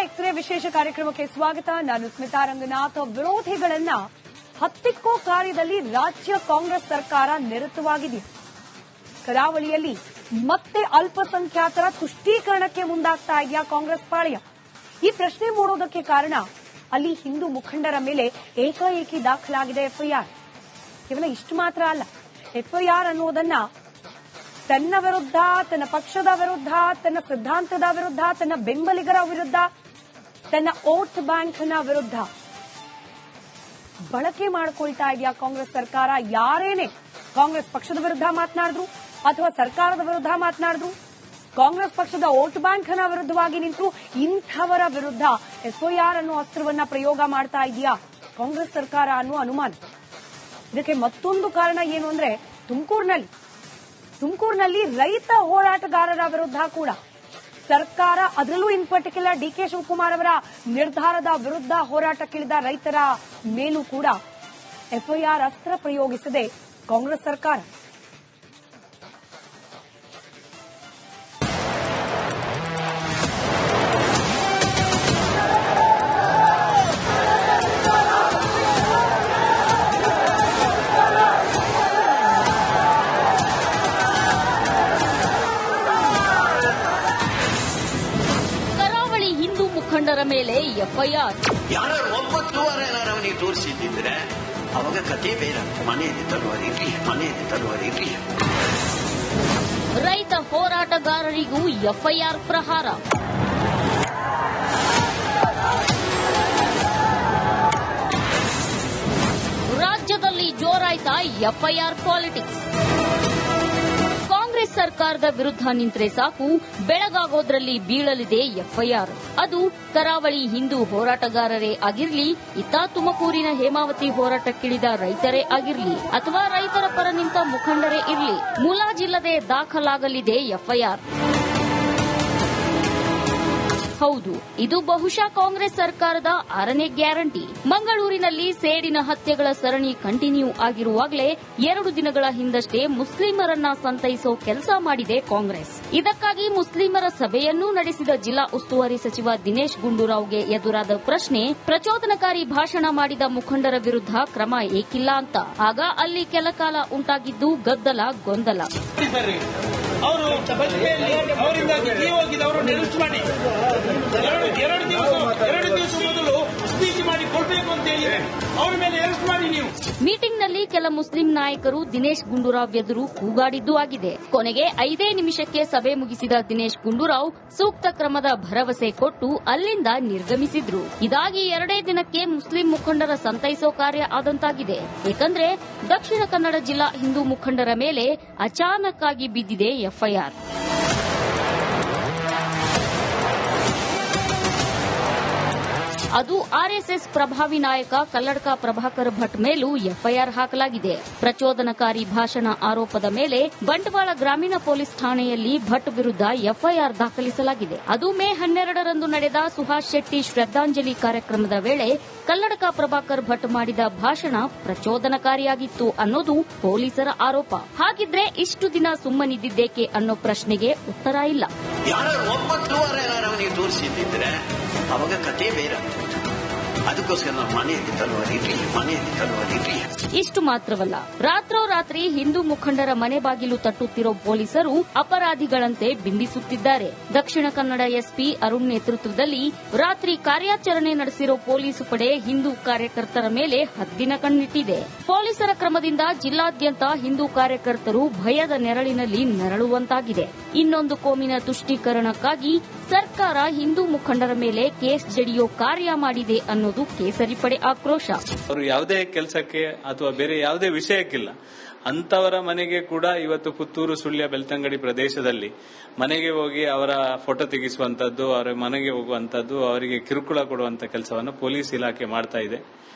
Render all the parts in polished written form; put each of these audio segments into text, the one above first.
X ray ವಿಶೇಷ ಕಾರ್ಯಕ್ರಮಕ್ಕೆ ಸ್ವಾಗತ. ನಾನು ಸ್ಮಿತಾ ರಂಗನಾಥ್. ವಿರೋಧಿಗಳನ್ನ ಹತ್ತಿಕ್ಕೋ ಕಾರ್ಯದಲ್ಲಿ ರಾಜ್ಯ ಕಾಂಗ್ರೆಸ್ ಸರ್ಕಾರ ನಿರತವಾಗಿದೆ. ಕರಾವಳಿಯಲ್ಲಿ ಮತ್ತೆ ಅಲ್ಪಸಂಖ್ಯಾತರ ತುಷ್ಟೀಕರಣಕ್ಕೆ ಮುಂದಾಗ್ತಾ ಇದೆಯಾ ಕಾಂಗ್ರೆಸ್ ಪಾಳ್ಯ? ಈ ಪ್ರಶ್ನೆ ಮೂಡೋದಕ್ಕೆ ಕಾರಣ ಅಲ್ಲಿ ಹಿಂದೂ ಮುಖಂಡರ ಮೇಲೆ ಏಕಾಏಕಿ ದಾಖಲಾಗಿದೆ ಎಫ್ಐಆರ್. ಕೇವಲ ಇಷ್ಟು ಮಾತ್ರ ಅಲ್ಲ, ಎಫ್ಐಆರ್ ಅನ್ನೋದನ್ನ ತನ್ನ ವಿರುದ್ಧ, ತನ್ನ ಪಕ್ಷದ ವಿರುದ್ಧ, ತನ್ನ ಸಿದ್ಧಾಂತದ ವಿರುದ್ಧ, ತನ್ನ ಬೆಂಬಲಿಗರ ವಿರುದ್ಧ, ತನ್ನ ವೋಟ್ ಬ್ಯಾಂಕ್ನ ವಿರುದ್ಧ ಬಳಕೆ ಮಾಡಿಕೊಳ್ತಾ ಇದೆಯಾ ಕಾಂಗ್ರೆಸ್ ಸರ್ಕಾರ. ಯಾರೇನೇ ಕಾಂಗ್ರೆಸ್ ಪಕ್ಷದ ವಿರುದ್ಧ ಮಾತನಾಡಿದ್ರು ಅಥವಾ ಸರ್ಕಾರದ ವಿರುದ್ಧ ಮಾತನಾಡಿದ್ರು, ಕಾಂಗ್ರೆಸ್ ಪಕ್ಷದ ವೋಟ್ ಬ್ಯಾಂಕ್ನ ವಿರುದ್ಧವಾಗಿ ನಿಂತರು, ಇಂಥವರ ವಿರುದ್ಧ ಎಫ್ಐಆರ್ ಅನ್ನೋ ಅಸ್ತ್ರವನ್ನ ಪ್ರಯೋಗ ಮಾಡ್ತಾ ಇದೆಯಾ ಕಾಂಗ್ರೆಸ್ ಸರ್ಕಾರ ಅನ್ನೋ ಅನುಮಾನ. ಇದಕ್ಕೆ ಮತ್ತೊಂದು ಕಾರಣ ಏನು ಅಂದ್ರೆ, ತುಮಕೂರಿನಲ್ಲಿ ರೈತ ಹೋರಾಟಗಾರರ ವಿರುದ್ಧ ಕೂಡ ಸರ್ಕಾರ, ಅದರಲ್ಲೂ ಇನ್ ಪರ್ಟಿಕ್ಯುಲರ್ ಡಿಕೆ ಶಿವಕುಮಾರ್ ಅವರ ನಿರ್ಧಾರದ ವಿರುದ್ಧ ಹೋರಾಟಕ್ಕಿಳಿದ ರೈತರ ಮೇಲೂ ಕೂಡ ಎಫ್ಐಆರ್ ಅಸ್ತ್ರ ಪ್ರಯೋಗಿಸಿದೆ ಕಾಂಗ್ರೆಸ್ ಸರ್ಕಾರ. ಮುಖಂಡರ ಮೇಲೆ ಎಫ್ಐಆರ್. ಯಾರು ಒಬ್ಬತ್ತು ಅವನಿಗೆ ತೋರಿಸಿದ್ದಿದ್ರೆ ಅವಾಗ ಕತೆ ಬೇರೆ. ಮನೆಯಲ್ಲಿ ತರುವರಿರ್ಲಿ. ರೈತ ಹೋರಾಟಗಾರರಿಗೂ ಎಫ್ಐಆರ್ ಪ್ರಹಾರ. ರಾಜ್ಯದಲ್ಲಿ ಜೋರಾಯ್ತಾ ಎಫ್ಐಆರ್ ಪಾಲಿಟಿಕ್ಸ್. ಕಾಂಗ್ರೆಸ್ ಸರ್ಕಾರದ ವಿರುದ್ಧ ನಿಂತರೆ ಸಾಕು, ಬೆಳಗಾಗೋದ್ರಲ್ಲಿ ಬೀಳಲಿದೆ ಎಫ್ಐಆರ್. ಅದು ಕರಾವಳಿ ಹಿಂದೂ ಹೋರಾಟಗಾರರೇ ಆಗಿರ್ಲಿ, ಇತ್ತ ತುಮಕೂರಿನ ಹೇಮಾವತಿ ಹೋರಾಟಕ್ಕಿಳಿದ ರೈತರೇ ಆಗಿರ್ಲಿ, ಅಥವಾ ರೈತರ ಪರ ನಿಂತ ಮುಖಂಡರೇ ಇರ್ಲಿ, ಮುಲಾಜಿಲ್ಲದೆ ದಾಖಲಾಗಲಿದೆ ಎಫ್ಐಆರ್. ಹೌದು, ಇದು ಬಹುಶಃ ಕಾಂಗ್ರೆಸ್ ಸರ್ಕಾರದ 6ನೇ ಗ್ಯಾರಂಟಿ. ಮಂಗಳೂರಿನಲ್ಲಿ ಸೇಡಿನ ಹತ್ಯೆಗಳ ಸರಣಿ ಕಂಟಿನ್ಯೂ ಆಗಿರುವಾಗಲೇ 2 ದಿನಗಳ ಹಿಂದಷ್ಟೇ ಮುಸ್ಲಿಮರನ್ನ ಸಂತೈಸೋ ಕೆಲಸ ಮಾಡಿದೆ ಕಾಂಗ್ರೆಸ್. ಇದಕ್ಕಾಗಿ ಮುಸ್ಲಿಮರ ಸಭೆಯನ್ನೂ ನಡೆಸಿದ ಜಿಲ್ಲಾ ಉಸ್ತುವಾರಿ ಸಚಿವ ದಿನೇಶ್ ಗುಂಡೂರಾವ್ಗೆ ಎದುರಾದ ಪ್ರಶ್ನೆ, ಪ್ರಚೋದನಕಾರಿ ಭಾಷಣ ಮಾಡಿದ ಮುಖಂಡರ ವಿರುದ್ಧ ಕ್ರಮ ಏಕಿಲ್ಲ ಅಂತ. ಆಗ ಅಲ್ಲಿ ಕೆಲಕಾಲ ಉಂಟಾಗಿದ್ದು ಗದ್ದಲ, ಗೊಂದಲ. ಅವರು ಅವರಿಂದಾಗಿ ಜೀವ ಹೋಗಿದ್ದವರನ್ನು ಅರೆಸ್ಟ್ ಮಾಡಿ ಎರಡು ದಿವಸ ಮೊದಲು ಸ್ಪೀಚ್ ಮಾಡಿ ಕೊಡಬೇಕು ಅಂತ ಹೇಳಿ ಅವರ ಮೇಲೆ ಅರೆಸ್ಟ್ ಮಾಡಿ ನೀವು. ಮೀಟಿಂಗ್ನಲ್ಲಿ ಕೆಲ ಮುಸ್ಲಿಂ ನಾಯಕರು ದಿನೇಶ್ ಗುಂಡೂರಾವ್ ಎದುರು ಕೂಗಾಡಿದ್ದೂ ಆಗಿದೆ. ಕೊನೆಗೆ 5 ನಿಮಿಷಕ್ಕೆ ಸಭೆ ಮುಗಿಸಿದ ದಿನೇಶ್ ಗುಂಡೂರಾವ್ ಸೂಕ್ತ ಕ್ರಮದ ಭರವಸೆ ಕೊಟ್ಟು ಅಲ್ಲಿಂದ ನಿರ್ಗಮಿಸಿದ್ರು. ಇದಾಗಿ 2 ದಿನಕ್ಕೆ ಮುಸ್ಲಿಂ ಮುಖಂಡರ ಸಂತೈಸೋ ಕಾರ್ಯ ಆದಂತಾಗಿದೆ. ಏಕೆಂದ್ರೆ ದಕ್ಷಿಣ ಕನ್ನಡ ಜಿಲ್ಲಾ ಹಿಂದೂ ಮುಖಂಡರ ಮೇಲೆ ಅಚಾನಕ್ ಆಗಿ ಬಿದ್ದಿದೆ ಎಫ್ಐಆರ್. ಅದು ಆರ್ಎಸ್ಎಸ್ ಪ್ರಭಾವಿ ನಾಯಕ ಕಲ್ಲಡ್ಕ ಪ್ರಭಾಕರ್ ಭಟ್ ಮೇಲೂ ಎಫ್ಐಆರ್ ಹಾಕಲಾಗಿದೆ. ಪ್ರಚೋದನಕಾರಿ ಭಾಷಣ ಆರೋಪದ ಮೇಲೆ ಬಂಟ್ವಾಳ ಗ್ರಾಮೀಣ ಪೊಲೀಸ್ ಠಾಣೆಯಲ್ಲಿ ಭಟ್ ವಿರುದ್ಧ ಎಫ್ಐಆರ್ ದಾಖಲಿಸಲಾಗಿದೆ. ಅದು ಮೇ 12ರಂದು ನಡೆದ ಸುಹಾಸ್ ಶೆಟ್ಟಿ ಶ್ರದ್ಧಾಂಜಲಿ ಕಾರ್ಯಕ್ರಮದ ವೇಳೆ ಕಲ್ಲಡ್ಕ ಪ್ರಭಾಕರ್ ಭಟ್ ಮಾಡಿದ ಭಾಷಣ ಪ್ರಚೋದನಕಾರಿಯಾಗಿತ್ತು ಅನ್ನೋದು ಪೊಲೀಸರ ಆರೋಪ. ಹಾಗಿದ್ರೆ ಇಷ್ಟು ದಿನ ಸುಮ್ಮನಿದ್ದೇಕೆ ಅನ್ನೋ ಪ್ರಶ್ನೆಗೆ ಉತ್ತರ ಇಲ್ಲ. ಅವಾಗ ಕತೆ ಬೇರೆ. ಅದಕ್ಕೋಸ್ಕರ ನಾವು ಮನೆಯಲ್ಲಿ ತರುವರಿರ್ಲಿ. ಇಷ್ಟು ಮಾತ್ರವಲ್ಲ, ರಾತ್ರೋರಾತ್ರಿ ಹಿಂದೂ ಮುಖಂಡರ ಮನೆ ಬಾಗಿಲು ತಟ್ಟುತ್ತಿರೋ ಪೊಲೀಸರು ಅಪರಾಧಿಗಳಂತೆ ಬಿಂಬಿಸುತ್ತಿದ್ದಾರೆ. ದಕ್ಷಿಣ ಕನ್ನಡ ಎಸ್ಪಿ ಅರುಣ್ ನೇತೃತ್ವದಲ್ಲಿ ರಾತ್ರಿ ಕಾರ್ಯಾಚರಣೆ ನಡೆಸಿರೋ ಪೊಲೀಸ್ ಪಡೆ ಹಿಂದೂ ಕಾರ್ಯಕರ್ತರ ಮೇಲೆ ಹದ್ದಿನ ಕಣ್ಣಿಟ್ಟಿದೆ. ಪೊಲೀಸರ ಕ್ರಮದಿಂದ ಜಿಲ್ಲಾದ್ಯಂತ ಹಿಂದೂ ಕಾರ್ಯಕರ್ತರು ಭಯದ ನೆರಳಿನಲ್ಲಿ ನರಳುವಂತಾಗಿದೆ. ಇನ್ನೊಂದು ಕೋಮಿನ ತುಷ್ಟೀಕರಣಕ್ಕಾಗಿ ಸರ್ಕಾರ ಹಿಂದೂ ಮುಖಂಡರ ಮೇಲೆ ಕೇಸ್ ಜಡಿಯೋ ಕಾರ್ಯ ಮಾಡಿದೆ ಅನ್ನೋದು ಕೇಸರಿ ಪಡೆ ಆಕ್ರೋಶ. ಅವರು ಯಾವುದೇ ಕೆಲಸಕ್ಕೆ ಅಥವಾ ಬೇರೆ ಯಾವುದೇ ವಿಷಯಕ್ಕಿಲ್ಲ, ಅಂತವರ ಮನೆಗೆ ಕೂಡ ಇವತ್ತು ಪುತ್ತೂರು, ಸುಳ್ಯ, ಬೆಳ್ತಂಗಡಿ ಪ್ರದೇಶದಲ್ಲಿ ಮನೆಗೆ ಹೋಗಿ ಅವರ ಫೋಟೋ ತೆಗೆಸುವಂತದ್ದು, ಅವರ ಮನೆಗೆ ಹೋಗುವಂತದ್ದು, ಅವರಿಗೆ ಕಿರುಕುಳ ಕೊಡುವಂತ ಕೆಲಸವನ್ನು ಪೊಲೀಸ್ ಇಲಾಖೆ ಮಾಡ್ತಾ ಇದೆ.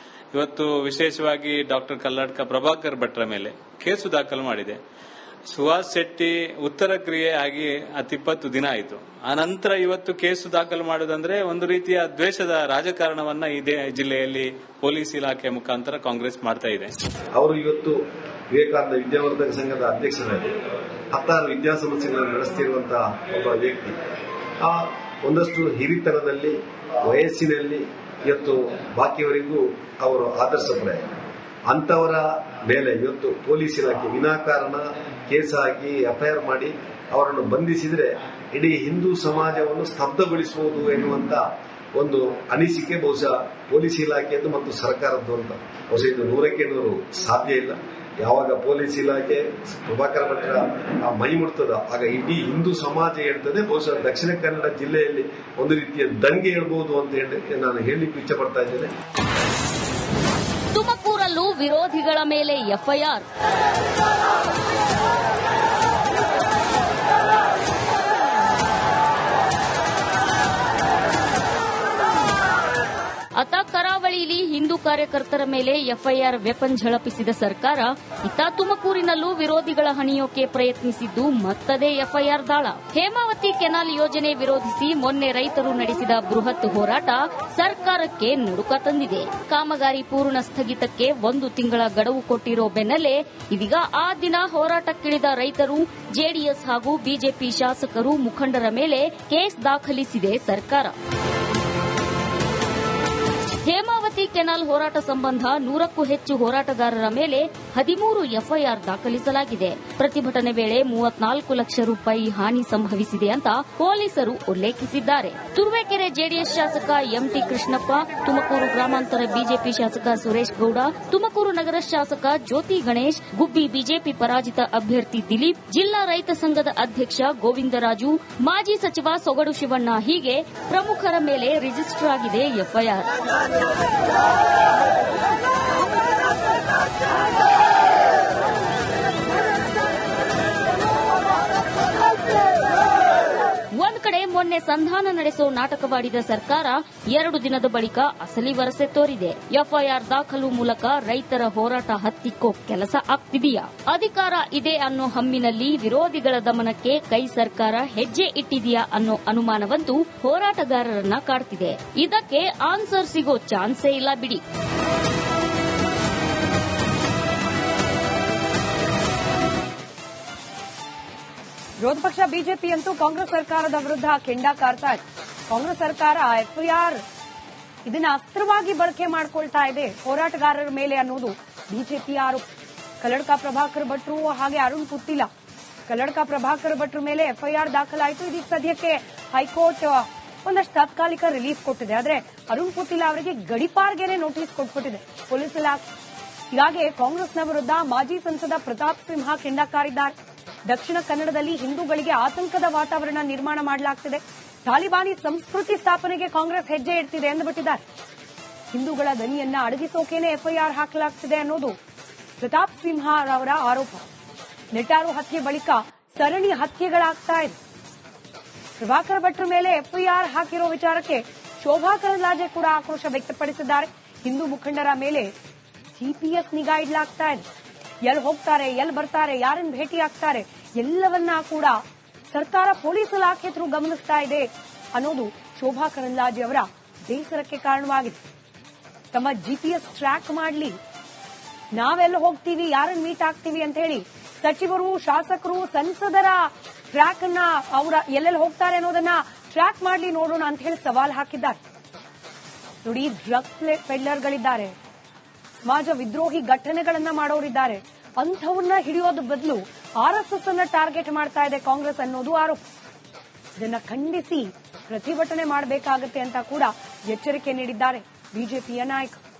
ಇವತ್ತು ವಿಶೇಷವಾಗಿ ಡಾಕ್ಟರ್ ಕಲ್ಲಡ್ಕ ಪ್ರಭಾಕರ್ ಭಟ್ರ ಮೇಲೆ ಕೇಸು ದಾಖಲು ಮಾಡಿದೆ. ಸುಹಾಸ್ ಶೆಟ್ಟಿ ಉತ್ತರ ಕ್ರಿಯೆ ಆಗಿ 20 ದಿನ ಆಯಿತು. ಆ ನಂತರ ಇವತ್ತು ಕೇಸು ದಾಖಲು ಮಾಡುವುದಂದ್ರೆ ಒಂದು ರೀತಿಯ ದ್ವೇಷದ ರಾಜಕಾರಣವನ್ನ ಇದೇ ಜಿಲ್ಲೆಯಲ್ಲಿ ಪೊಲೀಸ್ ಇಲಾಖೆ ಮುಖಾಂತರ ಕಾಂಗ್ರೆಸ್ ಮಾಡ್ತಾ ಇದೆ. ಅವರು ಇವತ್ತು ವಿವೇಕಾನಂದ ವಿದ್ಯಾವರ್ಧಕ ಸಂಘದ ಅಧ್ಯಕ್ಷರಾಗಿ 16 ವಿದ್ಯಾಸಂಸ್ಥೆಗಳನ್ನು ನಡೆಸುತ್ತಿರುವಂತಹ ಒಬ್ಬ ವ್ಯಕ್ತಿ. ಆ ಒಂದಷ್ಟು ಹಿರಿತನದಲ್ಲಿ ವಯಸ್ಸಿನಲ್ಲಿ ಇವತ್ತು ಬಾಕಿಯವರಿಗೂ ಅವರು ಆದರ್ಶಪ್ರಾಯ. ಅಂತವರ ಮೇಲೆ ಇವತ್ತು ಪೊಲೀಸ್ ಇಲಾಖೆ ವಿನಾಕಾರಣ ಕೇಸ್ ಹಾಕಿ ಎಫ್ಐಆರ್ ಮಾಡಿ ಅವರನ್ನು ಬಂಧಿಸಿದರೆ ಇಡೀ ಹಿಂದೂ ಸಮಾಜವನ್ನು ಸ್ತಬ್ಧಗೊಳಿಸುವುದು ಎನ್ನುವಂತ ಒಂದು ಅನಿಸಿಕೆ ಬಹುಶಃ ಪೊಲೀಸ್ ಇಲಾಖೆಯದ್ದು ಮತ್ತು ಸರ್ಕಾರದ್ದು ಅಂತ. ಬಹುಶಃ ಇದು 100% ಸಾಧ್ಯ ಇಲ್ಲ. ಯಾವಾಗ ಪೊಲೀಸ್ ಇಲಾಖೆ ಪ್ರಭಾಕರ ಭಟ್ರ ಮೈ ಮುಡ್ತದ ಆಗ ಇಡೀ ಹಿಂದೂ ಸಮಾಜ ಹೇಳ್ತದೆ. ಬಹುಶಃ ದಕ್ಷಿಣ ಕನ್ನಡ ಜಿಲ್ಲೆಯಲ್ಲಿ ಒಂದು ರೀತಿಯ ದಂಗೆ ಹೇಳ್ಬಹುದು ಅಂತ ಹೇಳಿ ನಾನು ಹೇಳಲಿಕ್ಕೆ ಇಚ್ಛೆ ಪಡ್ತಾ ಇದ್ದೇನೆ. ತುಮಕೂರಲ್ಲೂ ವಿರೋಧಿಗಳ ಮೇಲೆ ಎಫ್ಐಆರ್. ಅತ್ತ ಕರಾವಳಿಯಲ್ಲಿ ಹಿಂದೂ ಕಾರ್ಯಕರ್ತರ ಮೇಲೆ ಎಫ್ಐಆರ್ ವೆಪನ್ ಝಳಪಿಸಿದ ಸರ್ಕಾರ ಇತ್ತ ತುಮಕೂರಿನಲ್ಲೂ ವಿರೋಧಿಗಳ ಹಣಿಯೋಕೆ ಪ್ರಯತ್ನಿಸಿದ್ದು ಮತ್ತದೇ ಎಫ್ಐಆರ್ ದಾಳ. ಹೇಮಾವತಿ ಕೆನಾಲ್ ಯೋಜನೆ ವಿರೋಧಿಸಿ ಮೊನ್ನೆ ರೈತರು ನಡೆಸಿದ ಬೃಹತ್ ಹೋರಾಟ ಸರ್ಕಾರಕ್ಕೆ ನಡುಕ ತಂದಿದೆ. ಕಾಮಗಾರಿ ಪೂರ್ಣ ಸ್ಥಗಿತಕ್ಕೆ 1 ತಿಂಗಳ ಗಡುವು ಕೊಟ್ಟಿರೋ ಬೆನ್ನಲ್ಲೇ ಇದೀಗ ಆ ದಿನ ಹೋರಾಟಕ್ಕಿಳಿದ ರೈತರು, ಜೆಡಿಎಸ್ ಹಾಗೂ ಬಿಜೆಪಿ ಶಾಸಕರು, ಮುಖಂಡರ ಮೇಲೆ ಕೇಸ್ ದಾಖಲಿಸಿದೆ ಸರ್ಕಾರ. ಹೇಮಾವತಿ ಕೆನಾಲ್ ಹೋರಾಟ ಸಂಬಂಧ 100ಕ್ಕೂ ಹೆಚ್ಚು ಹೋರಾಟಗಾರರ ಮೇಲೆ 13 ಎಫ್ಐಆರ್ ದಾಖಲಿಸಲಾಗಿದೆ. ಪ್ರತಿಭಟನೆ ವೇಳೆ 34 ಲಕ್ಷ ರೂಪಾಯಿ ಹಾನಿ ಸಂಭವಿಸಿದೆ ಅಂತ ಪೊಲೀಸರು ಉಲ್ಲೇಖಿಸಿದ್ದಾರೆ. ತುರುವೇಕೆರೆ ಜೆಡಿಎಸ್ ಶಾಸಕ ಎಂಟಿ ಕೃಷ್ಣಪ್ಪ, ತುಮಕೂರು ಗ್ರಾಮಾಂತರ ಬಿಜೆಪಿ ಶಾಸಕ ಸುರೇಶ್ ಗೌಡ, ತುಮಕೂರು ನಗರ ಶಾಸಕ ಜ್ಯೋತಿ ಗಣೇಶ್, ಗುಬ್ಬಿ ಬಿಜೆಪಿ ಪರಾಜಿತ ಅಭ್ಯರ್ಥಿ ದಿಲೀಪ್, ಜಿಲ್ಲಾ ರೈತ ಸಂಘದ ಅಧ್ಯಕ್ಷ ಗೋವಿಂದರಾಜು, ಮಾಜಿ ಸಚಿವ ಸೊಗಡು ಶಿವಣ್ಣ ಹೀಗೆ ಪ್ರಮುಖರ ಮೇಲೆ ರಿಜಿಸ್ಟರ್ ಆಗಿದೆ ಎಫ್ಐಆರ್. ಒಂದ್ ಕಡೆ ಮೊನ್ನೆ ಸಂಧಾನ ನಡೆಸೋ ನಾಟಕವಾಡಿದ ಸರ್ಕಾರ 2 ದಿನದ ಬಳಿಕ ಅಸಲಿ ವರಸೆ ತೋರಿದೆ. ಎಫ್ಐಆರ್ ದಾಖಲು ಮೂಲಕ ರೈತರ ಹೋರಾಟ ಹತ್ತಿಕ್ಕೋ ಕೆಲಸ ಆಗ್ತಿದೆಯಾ? ಅಧಿಕಾರ ಇದೆ ಅನ್ನೋ ಹಮ್ಮಿನಲ್ಲಿ ವಿರೋಧಿಗಳ ದಮನಕ್ಕೆ ಕೈ ಸರ್ಕಾರ ಹೆಜ್ಜೆ ಇಟ್ಟಿದೆಯಾ ಅನ್ನೋ ಅನುಮಾನವಂತೂ ಹೋರಾಟಗಾರರನ್ನ ಕಾಡ್ತಿದೆ. ಇದಕ್ಕೆ ಆನ್ಸರ್ ಸಿಗೋ ಚಾನ್ಸೇ ಇಲ್ಲ ಬಿಡಿ. ವಿರೋಧ ಪಕ್ಷ ಬಿಜೆಪಿ ಅಂತೂ ಕಾಂಗ್ರೆಸ್ ಸರ್ಕಾರದ ವಿರುದ್ಧ ಕೆಂಡ ಕಾರ್ತಾ ಇದೆ. ಕಾಂಗ್ರೆಸ್ ಸರ್ಕಾರ ಎಫ್ಐಆರ್ ಇದನ್ನ ಅಸ್ತ್ರವಾಗಿ ಬಳಕೆ ಮಾಡಿಕೊಳ್ತಾ ಇದೆ ಹೋರಾಟಗಾರರ ಮೇಲೆ ಅನ್ನೋದು ಬಿಜೆಪಿ ಆರೋಪ. ಕಲ್ಲಡ್ಕ ಪ್ರಭಾಕರ್ ಭಟ್ರು ಹಾಗೆ ಅರುಣ್ ಪುತ್ತಿಲ, ಕಲ್ಲಡ್ಕ ಪ್ರಭಾಕರ್ ಭಟ್ರ ಮೇಲೆ ಎಫ್ಐಆರ್ ದಾಖಲಾಯಿತು. ಇದೀಗ ಸದ್ಯಕ್ಕೆ ಹೈಕೋರ್ಟ್ ಒಂದಷ್ಟು ತಾತ್ಕಾಲಿಕ ರಿಲೀಫ್ ಕೊಟ್ಟಿದೆ. ಆದರೆ ಅರುಣ್ ಪುತ್ತಿಲ ಅವರಿಗೆ ಗಡಿಪಾರ್ಗೆನೆ ನೋಟಿಸ್ ಕೊಟ್ಬಿಟ್ಟಿದೆ ಪೊಲೀಸ್ ಇಲಾಖೆ. ಹೀಗಾಗಿ ಕಾಂಗ್ರೆಸ್ನ ವಿರುದ್ಧ ಮಾಜಿ ಸಂಸದ ಪ್ರತಾಪ್ ಸಿಂಹ ಕೆಂಡ ಕಾರಿದ್ದಾರೆ. ದಕ್ಷಿಣ ಕನ್ನಡದಲ್ಲಿ ಹಿಂದೂಗಳಿಗೆ ಆತಂಕದ ವಾತಾವರಣ ನಿರ್ಮಾಣ ಮಾಡಲಾಗ್ತಿದೆ, ತಾಲಿಬಾನಿ ಸಂಸ್ಕೃತಿ ಸ್ಥಾಪನೆಗೆ ಕಾಂಗ್ರೆಸ್ ಹೆಜ್ಜೆ ಇಡ್ತಿದೆ ಎಂದುಬಿಟ್ಟಿದ್ದಾರೆ. ಹಿಂದೂಗಳ ದನಿಯನ್ನ ಅಡಗಿಸೋಕೆನೆ ಎಫ್ಐಆರ್ ಹಾಕಲಾಗ್ತಿದೆ ಅನ್ನೋದು ಪ್ರತಾಪ್ ಸಿಂಹ ಅವರ ಆರೋಪ. ನೆಟಾರು ಹತ್ಯೆ ಬಳಿಕ ಸರಣಿ ಹತ್ಯೆಗಳಾಗ್ತಾ ಇದೆ. ಪ್ರಭಾಕರ್ ಭಟ್ರ ಮೇಲೆ ಎಫ್ಐಆರ್ ಹಾಕಿರೋ ವಿಚಾರಕ್ಕೆ ಶೋಭಾ ಕರಂದ್ಲಾಜೆ ಕೂಡ ಆಕ್ರೋಶ ವ್ಯಕ್ತಪಡಿಸಿದ್ದಾರೆ. ಹಿಂದೂ ಮುಖಂಡರ ಮೇಲೆ ಜಿಪಿಎಸ್ ನಿಗಾ ಇಡಲಾಗ್ತಾ ಇದೆ. ಎಲ್ಲಿ ಹೋಗ್ತಾರೆ, ಎಲ್ಲಿ ಬರ್ತಾರೆ, ಯಾರನ್ನು ಭೇಟಿ ಆಗ್ತಾರೆ ಎಲ್ಲವನ್ನ ಕೂಡ ಸರ್ಕಾರ ಪೊಲೀಸ್ ಇಲಾಖೆ ಥ್ರೂ ಗಮನಿಸ್ತಾ ಇದೆ ಅನ್ನೋದು ಶೋಭಾ ಕರಂದ್ಲಾಜೆ ಅವರ ಬೇಸರಕ್ಕೆ ಕಾರಣವಾಗಿದೆ. ತಮ್ಮ ಜಿಪಿಎಸ್ ಟ್ರ್ಯಾಕ್ ಮಾಡಲಿ, ನಾವೆಲ್ಲ ಹೋಗ್ತೀವಿ, ಯಾರನ್ನು ಮೀಟ್ ಆಗ್ತೀವಿ ಅಂತ ಹೇಳಿ ಸಚಿವರು, ಶಾಸಕರು, ಸಂಸದರ ಟ್ರ್ಯಾಕ್ ಅನ್ನ ಅವರ ಎಲ್ಲೆಲ್ಲಿ ಹೋಗ್ತಾರೆ ಅನ್ನೋದನ್ನ ಟ್ರ್ಯಾಕ್ ಮಾಡಲಿ ನೋಡೋಣ ಅಂತ ಹೇಳಿ ಸವಾಲ್ ಹಾಕಿದ್ದಾರೆ. ನೋಡಿ, ಡ್ರಗ್ ಪೆಡ್ಲರ್ಗಳಿದ್ದಾರೆ, ಸಮಾಜ ವಿದ್ರೋಹಿ ಘಟನೆಗಳನ್ನ ಮಾಡೋರಿದ್ದಾರೆ, ಅಂಥವನ್ನ ಹಿಡಿಯೋದ್ರ ಬದಲು ಆರ್ಎಸ್ಎಸ್ ಅನ್ನ ಟಾರ್ಗೆಟ್ ಮಾಡ್ತಾ ಇದೆ ಕಾಂಗ್ರೆಸ್ ಅನ್ನೋದು ಆರೋಪ. ಇದನ್ನ ಖಂಡಿಸಿ ಪ್ರತಿಭಟನೆ ಮಾಡಬೇಕಾಗುತ್ತೆ ಅಂತ ಕೂಡ ಎಚ್ಚರಿಕೆ ನೀಡಿದ್ದಾರೆ ಬಿಜೆಪಿಯ ನಾಯಕರು.